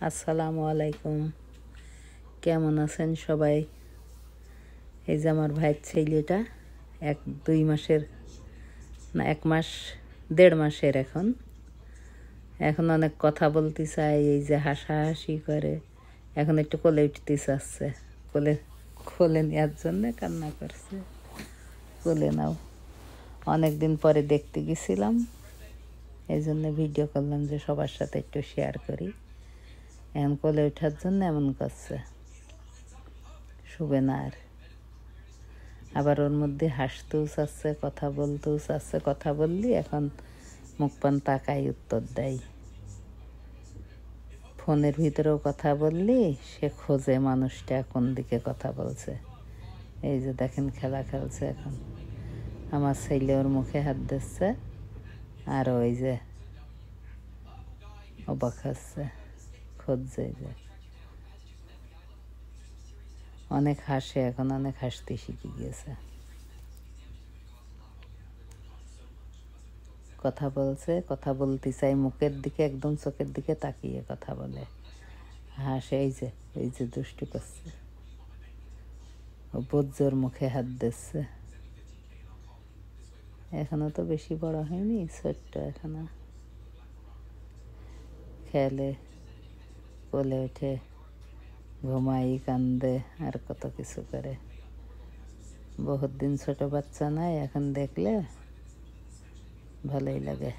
আসসালামু আলাইকুম। কেমন আছেন সবাই? এই যে আমার ভাইয়ের ছেলেটা 1-2 মাসের না 1 মাস 1.5 মাসের এখন অনেক কথা বলতে চায়, এই যে হাসাহাসি করে। এখন একটু কোলে উঠতে চাচ্ছে, কোলে নেওয়ার জন্যে কান্না করছে। কোলে নাও। অনেক দিন পরে দেখতে গেছিলাম, এই জন্য ভিডিও করলাম যে সবার সাথে একটু শেয়ার করি। এখন কোলে ওঠার জন্য এমন করছে, শুবে না আর। আবার ওর মধ্যে হাসতেও চাচ্ছে, কথা বলতেও চাচ্ছে। কথা বললি এখন মুখ পান তাকাই উত্তর দেয়। ফোনের ভিতরেও কথা বললি সে খোঁজে মানুষটা কোন দিকে কথা বলছে। এই যে দেখেন খেলা খেলছে এখন। আমার ছেলে ওর মুখে হাত দিচ্ছে আর ওই যে অবাক হচ্ছে, খুঁজছে। যে অনেক হাসে এখন, অনেক হাসতে শিখে গিয়েছে। কথা বলছে, কথা বলতে চাই, মুখের দিকে একদম চোখের দিকে তাকিয়ে কথা বলে, হাসে। এই যে দুষ্টু করছে, ও বজ্জোর মুখে হাত দিচ্ছে। এখনো তো বেশি বড় হয়নি, ছোট্ট এখনো। খেলে, কোলে ওঠে, ঘুমাই, কান্দে, আর কত কিছু করে। বহুত দিন ছোট বাচ্চা নাই, এখন দেখলে ভালোই লাগে।